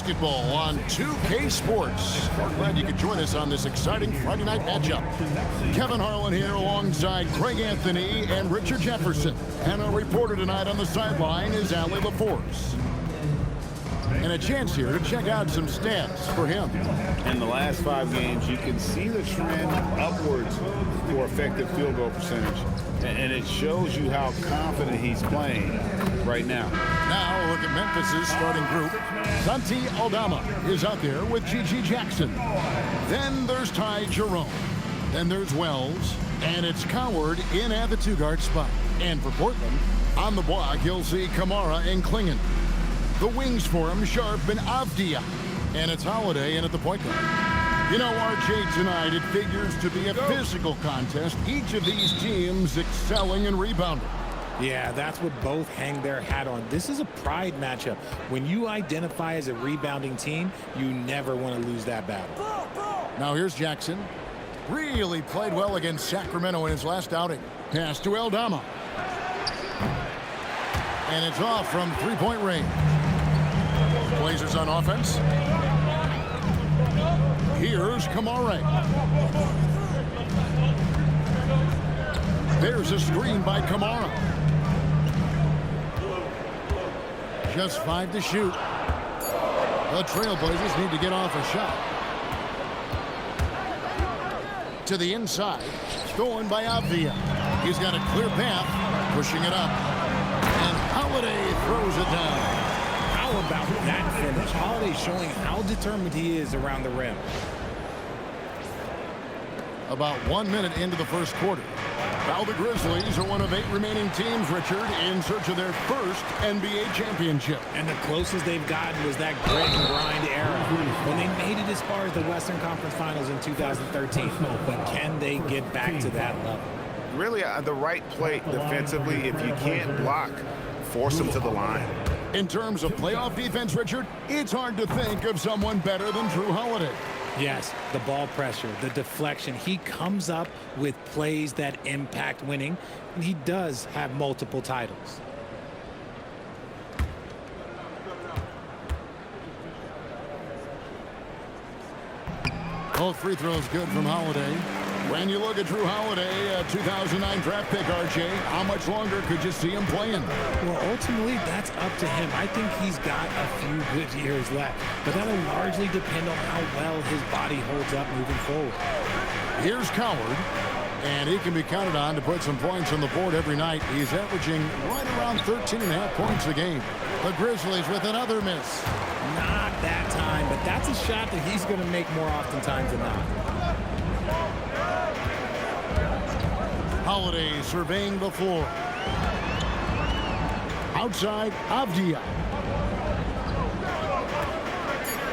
basketball on 2K Sports. We're glad you could join us on this exciting Friday night matchup. Kevin Harlan here alongside Craig Anthony and Richard Jefferson. And our reporter tonight on the sideline is Allie LaForce. And a chance here to check out some stats for him. In the last 5 games, you can see the trend upwards for effective field goal percentage. And it shows you how confident he's playing right now. Now look at Memphis's starting group. Santi Aldama is out there with Gigi Jackson. Then there's Ty Jerome. Then there's Wells. And it's Coward in at the 2-guard spot. And for Portland, on the block, you'll see Kamara and Klingon. The wings for him, Sharp and Avdia. And it's Holiday in at the point guard. You know, RJ, tonight it figures to be a physical contest. Each of these teams excelling and rebounding. Yeah, that's what both hang their hat on. This is a pride matchup. When you identify as a rebounding team, you never want to lose that battle. Now here's Jackson. Really played well against Sacramento in his last outing. Pass to Aldama. And it's off from three-point range. Blazers on offense. Here's Kamara. There's a screen by Kamara. Just 5 to shoot. The Trailblazers need to get off a shot. To the inside. Stolen by Avdia. He's got a clear path. Pushing it up. And Holiday throws it down. How about that finish? Holiday showing how determined he is around the rim. About 1 minute into the first quarter. Now the Grizzlies are one of 8 remaining teams, Richard, in search of their first NBA championship. And the closest they've gotten was that grit and grind era when they made it as far as the Western Conference Finals in 2013. But can they get back to that level? Really, the right play defensively. If you can't block, force them to the line. In terms of playoff defense, Richard, it's hard to think of someone better than Drew Holiday. Yes, the ball pressure, the deflection. He comes up with plays that impact winning, and he does have multiple titles. Both free throws good from Holiday. When you look at Drew Holiday, a 2009 draft pick, RJ, how much longer could you see him playing? Well, ultimately, that's up to him. I think he's got a few good years left, but that'll largely depend on how well his body holds up moving forward. Here's Coward, and he can be counted on to put some points on the board every night. He's averaging right around 13.5 points a game. The Grizzlies with another miss. Not that time, but that's a shot that he's going to make more oftentimes than not. Holiday surveying the floor. Outside, Avdia.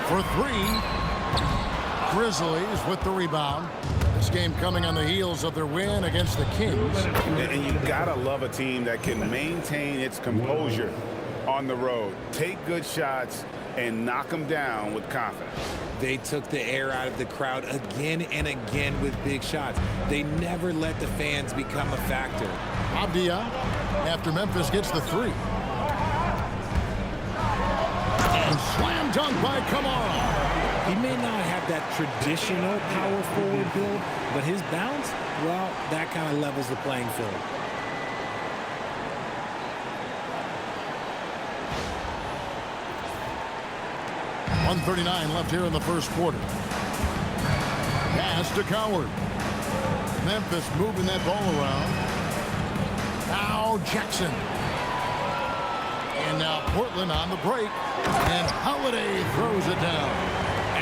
For 3. Grizzlies with the rebound. This game coming on the heels of their win against the Kings. And you gotta love a team that can maintain its composure on the road. Take good shots and knock them down with confidence. They took the air out of the crowd again and again with big shots. They never let the fans become a factor. Avdia, after Memphis gets the 3. And slam dunk by Kamara. He may not have that traditional power forward build, but his bounce, well, that kind of levels the playing field. .139 left here in the first quarter. Pass to Coward. Memphis moving that ball around. Now Jackson. And now Portland on the break. And Holiday throws it down.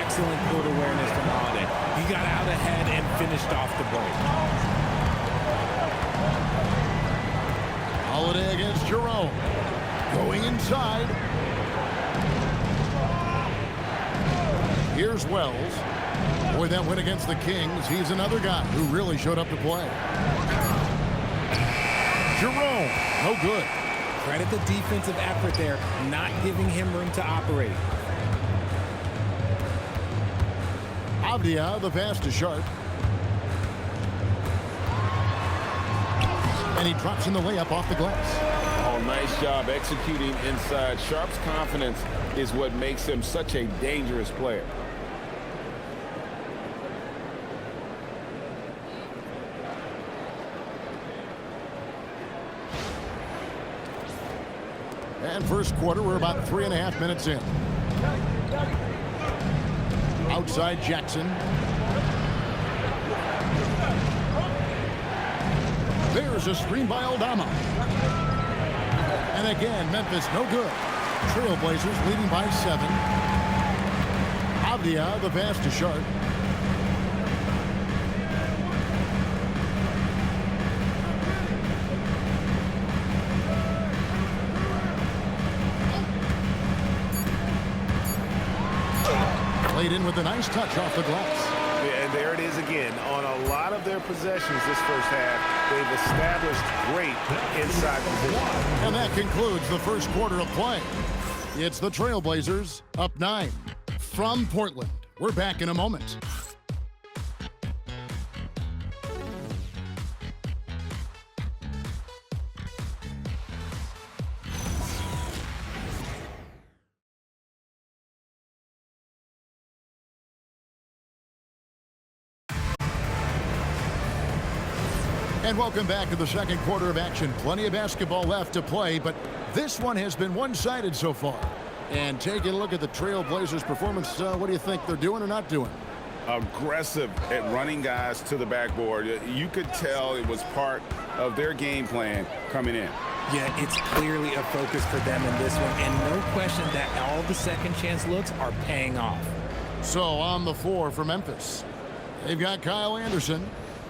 Excellent court awareness from Holiday. He got out ahead and finished off the break. Holiday against Jerome. Going inside. Here's Wells. Boy, that win against the Kings. He's another guy who really showed up to play. Jerome, no good. Credit the defensive effort there, not giving him room to operate. Avdia, the pass to Sharp. And he drops in the layup off the glass. Oh, nice job executing inside. Sharp's confidence is what makes him such a dangerous player. And first quarter, we're about 3.5 minutes in. Outside Jackson. There's a screen by Aldama. And again, Memphis no good. Trailblazers leading by 7. Avdia, the pass to Sharp. Played in with a nice touch off the glass. Yeah, and there it is again. On a lot of their possessions this first half, they've established great inside position. And that concludes the first quarter of play. It's the Trailblazers up 9 from Portland. We're back in a moment. And welcome back to the second quarter of action. Plenty of basketball left to play, but this one has been one-sided so far. And taking a look at the Trailblazers' performance, what do you think they're doing or not doing? Aggressive at running guys to the backboard. You could tell it was part of their game plan coming in. Yeah, it's clearly a focus for them in this one, and no question that all the second chance looks are paying off. So on the floor for Memphis, they've got Kyle Anderson.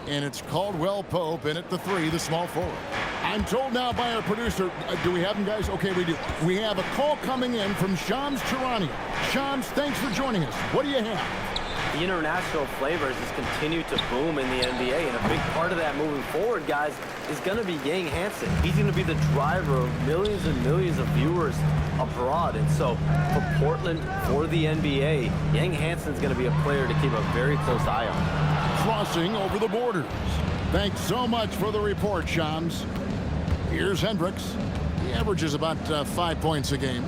And it's Caldwell Pope in at the 3, the small forward. I'm told now by our producer, do we have him, guys? Okay, we do. We have a call coming in from Shams Charania. Shams, thanks for joining us. What do you have? The international flavors has continued to boom in the NBA, and a big part of that moving forward, guys, is going to be Yang Hansen. He's going to be the driver of millions and millions of viewers abroad. And so for Portland, for the NBA, Yang Hansen's going to be a player to keep a very close eye on. Crossing over the borders. Thanks so much for the report, Shams. Here's Hendricks. He averages about 5 points a game.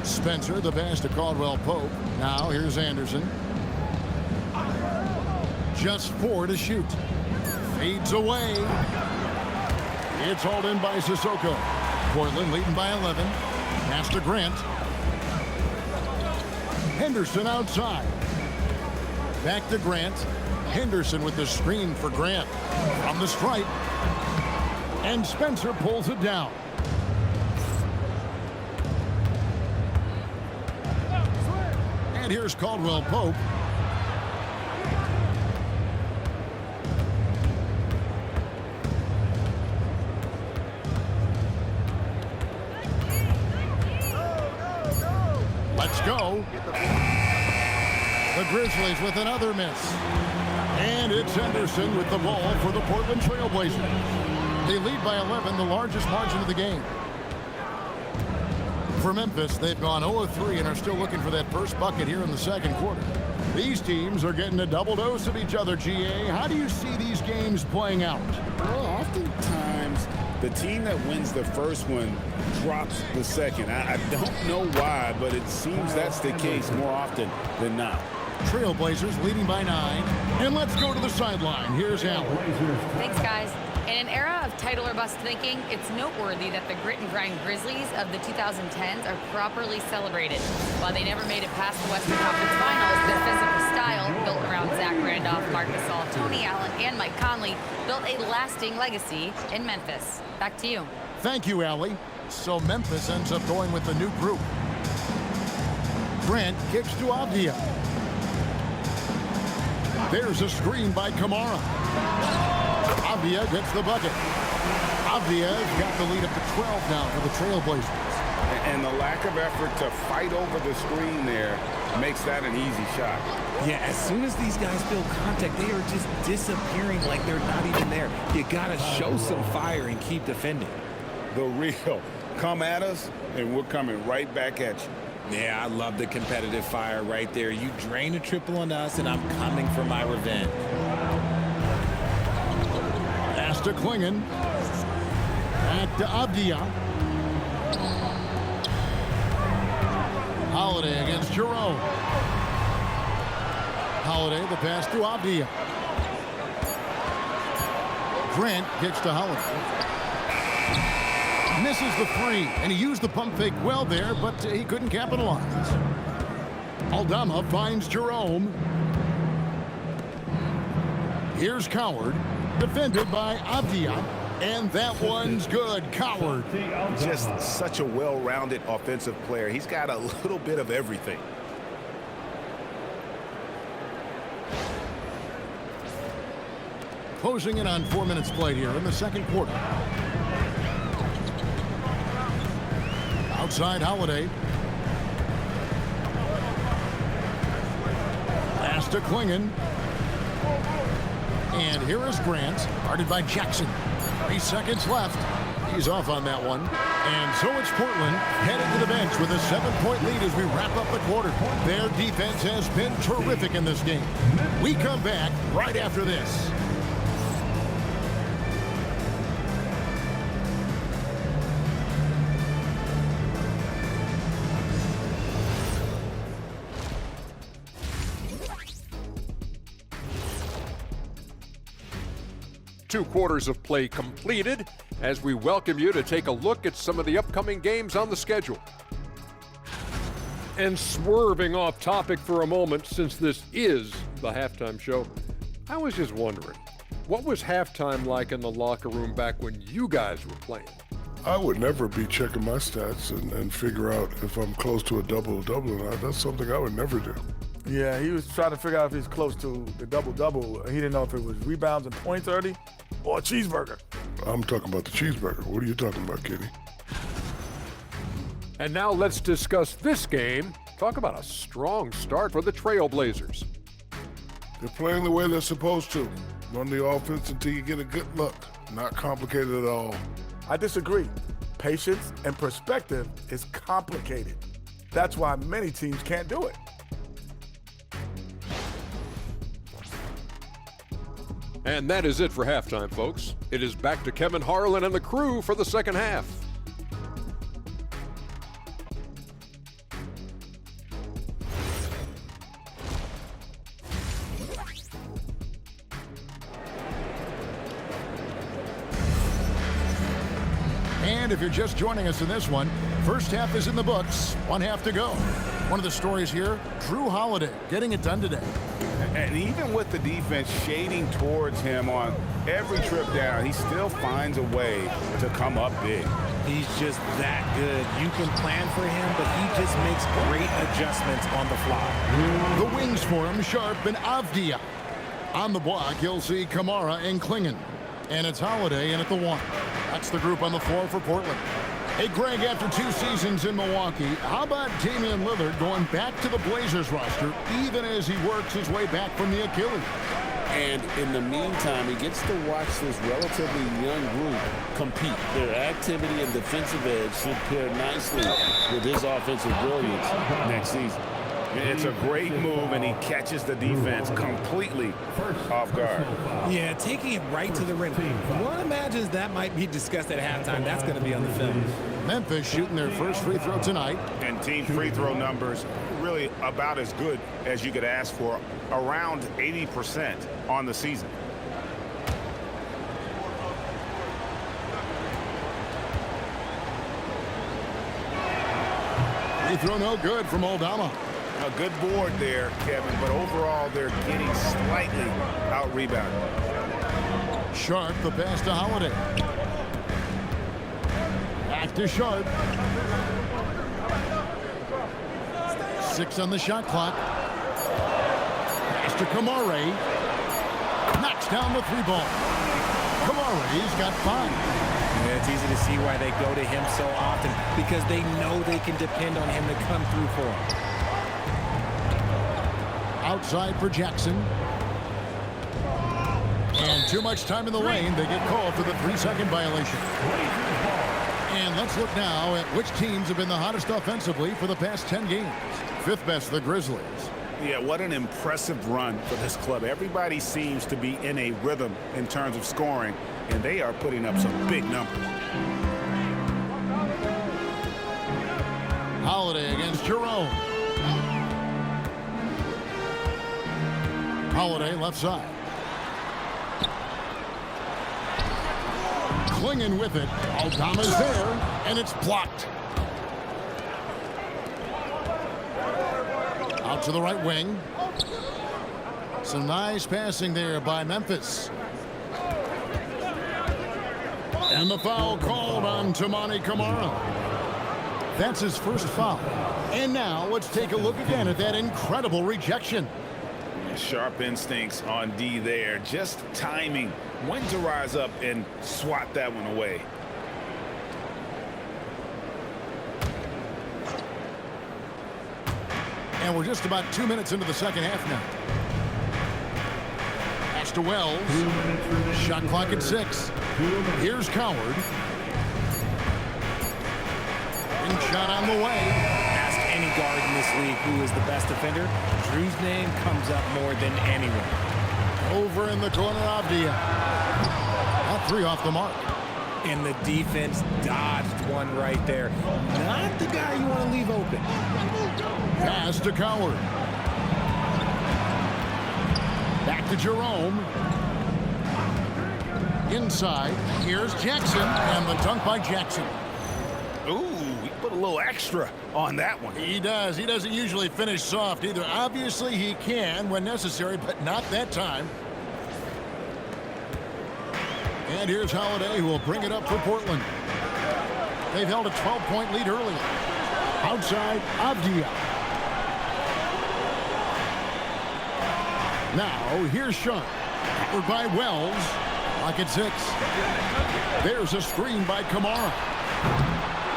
Spencer, the pass to Caldwell Pope. Now here's Anderson. Just 4 to shoot. Fades away. It's hauled in by Sissoko. Portland leading by 11. Pass to Grant. Henderson outside. Back to Grant. Henderson with the screen for Grant. From the stripe. And Spencer pulls it down. And here's Caldwell Pope. Let's go. The Grizzlies with another miss. And it's Henderson with the ball for the Portland Trailblazers. They lead by 11, the largest margin of the game. For Memphis, they've gone 0 of 3 and are still looking for that first bucket here in the second quarter. These teams are getting a double dose of each other, GA. How do you see these games playing out? Well, oftentimes the team that wins the first one drops the second. I don't know why, but it seems that's the case more often than not. Trailblazers leading by 9. And let's go to the sideline. Here's Allen. Thanks, guys. In an era of title or bust thinking, it's noteworthy that the grit and grind Grizzlies of the 2010s are properly celebrated. While they never made it past the Western Conference Finals, their physical style, built around Zach Randolph, Marc Gasol, Tony Allen, and Mike Conley, built a lasting legacy in Memphis. Back to you. Thank you, Allie. So Memphis ends up going with a new group. Grant kicks to Avdia. There's a screen by Kamara. Avdia gets the bucket. Avdia's got the lead up to 12 now for the Trailblazers. And the lack of effort to fight over the screen there makes that an easy shot. Yeah, as soon as these guys feel contact, they are just disappearing like they're not even there. You got to show some fire and keep defending. The real come at us, and we're coming right back at you. Yeah, I love the competitive fire right there. You drain a triple on us, and I'm coming for my revenge. Pass to Klingon. Back to Avdia. Holiday against Jerome. Holiday, the pass to Avdia. Grant kicks to Holiday. Misses the three, and he used the pump fake well there, but he couldn't capitalize. Aldama finds Jerome. Here's Coward, defended by Avdia, and that one's good. Coward. Just such a well-rounded offensive player. He's got a little bit of everything. Closing in on 4 minutes played here in the second quarter. Outside Holiday. Pass to Klingon. And here is Grant, guarded by Jackson. 3 seconds left. He's off on that one. And so it's Portland headed to the bench with a 7-point lead as we wrap up the quarter. Their defense has been terrific in this game. We come back right after this. Two quarters of play completed as we welcome you to take a look at some of the upcoming games on the schedule. And swerving off topic for a moment, since this is the halftime show, I was just wondering, what was halftime like in the locker room back when you guys were playing? I would never be checking my stats and figure out if I'm close to a double-double or not. That's something I would never do. Yeah, he was trying to figure out if he's close to the double-double. He didn't know if it was rebounds and points early or a cheeseburger. I'm talking about the cheeseburger. What are you talking about, Kitty? And now let's discuss this game. Talk about a strong start for the Trailblazers. They're playing the way they're supposed to. Run the offense until you get a good look. Not complicated at all. I disagree. Patience and perspective is complicated. That's why many teams can't do it. And that is it for halftime, folks. It is back to Kevin Harlan and the crew for the second half. And if you're just joining us in this one, first half is in the books, 1 half to go. One of the stories here, Drew Holiday getting it done today. And even with the defense shading towards him on every trip down, he still finds a way to come up big. He's just that good. You can plan for him, but he just makes great adjustments on the fly. The wings for him, Sharp and Avdia. On the block, you'll see Kamara and Klingon. And it's Holiday in at the 1. That's the group on the floor for Portland. Hey, Greg, after 2 seasons in Milwaukee, how about Damian Lillard going back to the Blazers roster even as he works his way back from the Achilles? And in the meantime, he gets to watch this relatively young group compete. Their activity and defensive edge should pair nicely with his offensive brilliance next season. It's a great move, and he catches the defense completely off guard. Yeah, taking it right to the rim. One imagines that might be discussed at halftime. That's going to be on the film. Memphis shooting their first free throw tonight. And team free throw numbers really about as good as you could ask for, around 80% on the season. Free throw no good from Aldama. A good board there, Kevin, but overall they're getting slightly out-rebounded. Sharp, the pass to Holiday. Back to Sharp. 6 on the shot clock. Pass to Kamare. Knocks down the 3-ball. Kamare's got 5. Yeah, it's easy to see why they go to him so often, because they know they can depend on him to come through for them. Outside for Jackson. And too much time in the lane. They get called for the 3-second violation. And let's look now at which teams have been the hottest offensively for the past 10 games. 5th best, the Grizzlies. Yeah, what an impressive run for this club. Everybody seems to be in a rhythm in terms of scoring, and they are putting up some big numbers. Holiday against Jerome. Holiday left side. Clinging with it. Aldama's there, and it's blocked. Out to the right wing. Some nice passing there by Memphis. And the foul called on Toumani Camara. That's his first foul. And now let's take a look again at that incredible rejection. Sharp instincts on D there. Just timing when to rise up and swat that one away. And we're just about 2 minutes into the second half now. Pass to Wells. Shot clock at 6. Here's Coward. And shot on the way. Ask any guard in this league who is the best defender. Drew's name comes up more than anyone. Over in the corner, Avdia. That 3 off the mark. And the defense dodged one right there. Not the guy you want to leave open. Pass to Coward. Back to Jerome. Inside. Here's Jackson. And the dunk by Jackson. Ooh, he put a little extra on that one. He does. He doesn't usually finish soft either. Obviously, he can when necessary, but not that time. And here's Holiday, who will bring it up for Portland. They've held a 12-point lead earlier. Outside, Avdia. Now, here's Sean. Covered by Wells. Lock at 6. There's a screen by Camara.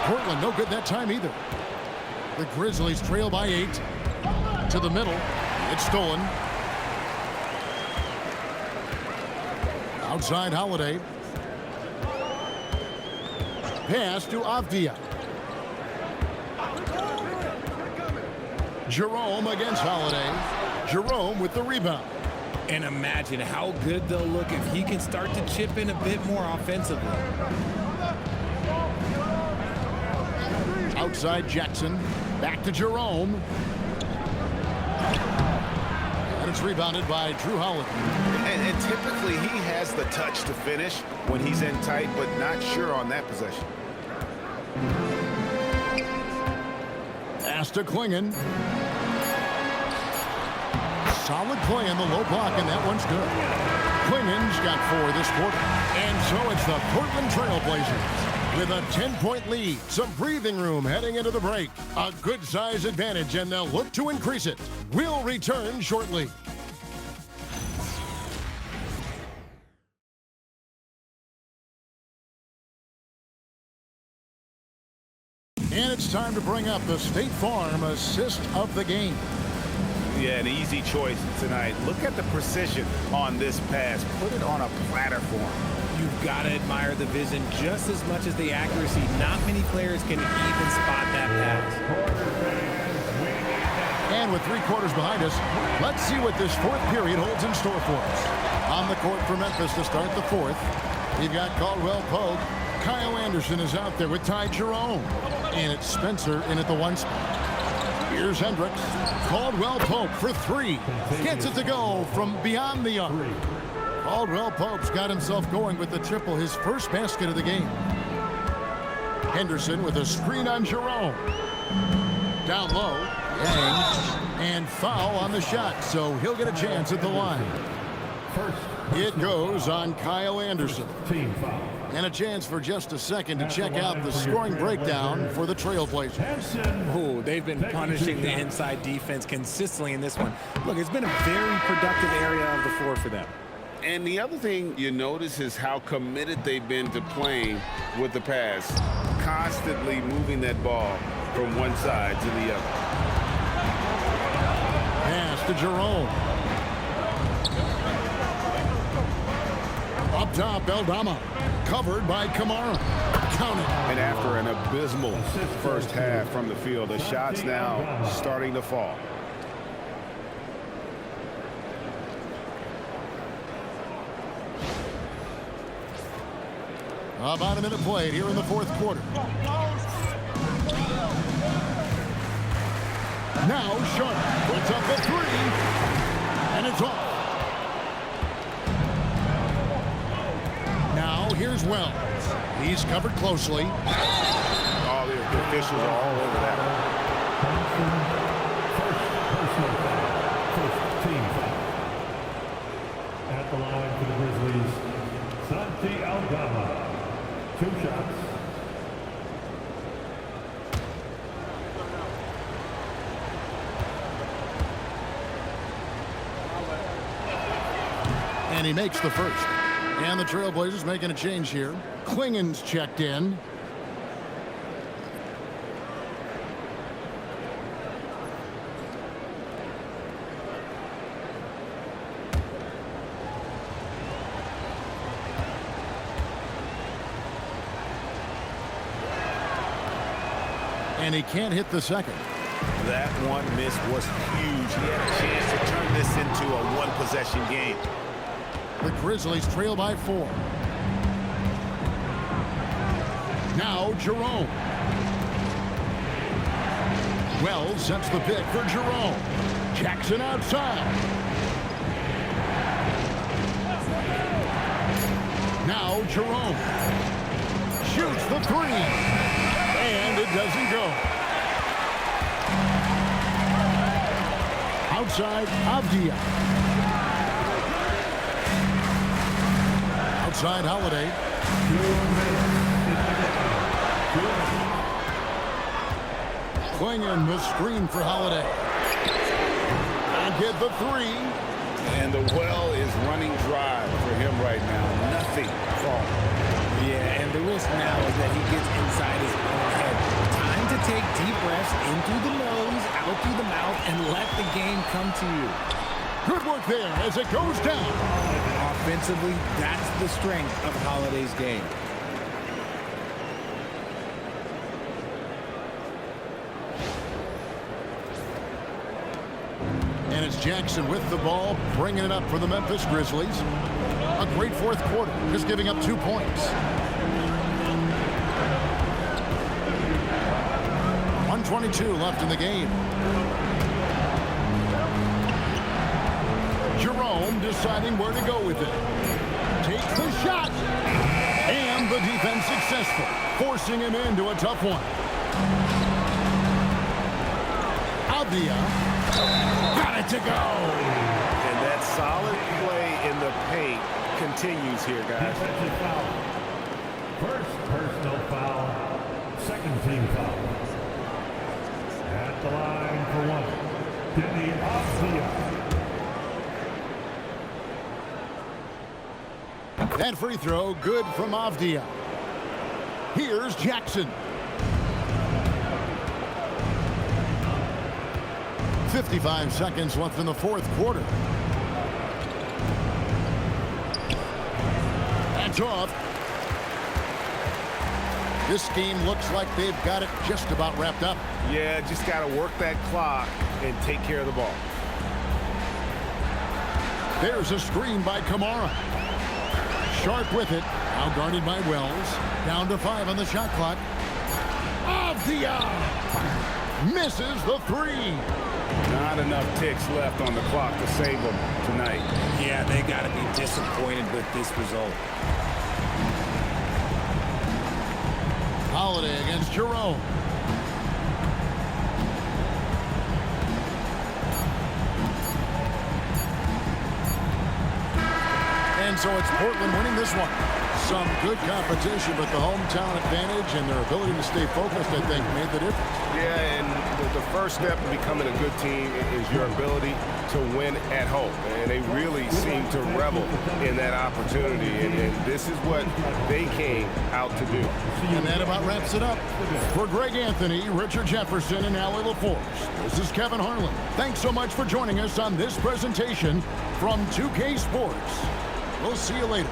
Portland, no good that time either. The Grizzlies trail by 8. To the middle. It's stolen. Outside Holiday. Pass to Avdia. Jerome against Holiday. Jerome with the rebound. And imagine how good they'll look if he can start to chip in a bit more offensively. Outside Jackson. Back to Jerome. And it's rebounded by Drew Holiday. And typically he has the touch to finish when he's in tight, but not sure on that possession. Pass to Klingon. Solid play in the low block, and that one's good. Klingon's got 4 this quarter. And so it's the Portland Trailblazers with a 10-point lead. Some breathing room heading into the break. A good size advantage, and they'll look to increase it. We'll return shortly. And it's time to bring up the State Farm assist of the game. Yeah, an easy choice tonight. Look at the precision on this pass. Put it on a platter for him. You've got to admire the vision just as much as the accuracy. Not many players can even spot that pass. And with 3 quarters behind us, let's see what this 4th period holds in store for us. On the court for Memphis to start the 4th, we've got Caldwell Pope. Kyle Anderson is out there with Ty Jerome. And it's Spencer in at the 1 spot. Here's Hendricks. Caldwell Pope for 3. Gets it to go from beyond the arc. Caldwell Pope's got himself going with the triple, his first basket of the game. Henderson with a screen on Jerome. Down low. Yang. And foul on the shot, so he'll get a chance at the line. It goes on Kyle Anderson. And a chance for just a second to check out the scoring breakdown for the Trailblazers. Oh, they've been punishing the inside defense consistently in this one. Look, it's been a very productive area of the floor for them. And the other thing you notice is how committed they've been to playing with the pass. Constantly moving that ball from one side to the other. Pass to Jerome. Up top, Aldama. Covered by Camara. Counted. And after an abysmal first half from the field, the shots now starting to fall. About a minute played here in the 4th quarter. Now Sharp puts up the three, and it's off. Now here's Wells. He's covered closely. All the officials are all over that one. First team foul. At the line for the Grizzlies, Santi Aldama. 2 shots. And he makes the first. And the Trailblazers making a change here. Klingen's checked in. And he can't hit the second. That one miss was huge. He had a chance to turn this into a one-possession game. The Grizzlies trail by 4. Now Jerome. Wells sets the pick for Jerome. Jackson outside. Now Jerome shoots the three. And it doesn't go. Outside Avdia. Outside Holiday. Klingen the screen for Holiday. And get the three. And the well is running dry for him right now. Nothing falling. Yeah, and the risk now is that he gets inside his own head. Time to take deep breaths in through the nose, out through the mouth, and let the game come to you. Good work there as it goes down. Offensively, that's the strength of Holiday's game. And it's Jackson with the ball, bringing it up for the Memphis Grizzlies. A great fourth quarter, just giving up 2 points. 1:22 left in the game. Jerome deciding where to go with it. Takes the shot. And the defense successful, forcing him into a tough one. Avdia got it to go. And that solid play in the paint continues here, guys. Defensive foul. First personal foul. Second team foul. At the line for 1. Denny Avdia. That free throw good from Avdia. Here's Jackson. 55 seconds left in the fourth quarter. That's off. This game looks like they've got it just about wrapped up. Yeah, just got to work that clock and take care of the ball. There's a screen by Kamara. Sharp with it. Now guarded by Wells. Down to 5 on the shot clock. Avdia misses the three. Not enough ticks left on the clock to save them tonight. Yeah, they got to be disappointed with this result. Holiday against Jerome. And so it's Portland winning this one. Some good competition, but the hometown advantage and their ability to stay focused, I think, made the difference. Yeah, and the first step to becoming a good team is your ability to win at home. And they really seem to revel in that opportunity. And this is what they came out to do. And that about wraps it up. For Greg Anthony, Richard Jefferson, and Allie LaForce, this is Kevin Harlan. Thanks so much for joining us on this presentation from 2K Sports. We'll see you later.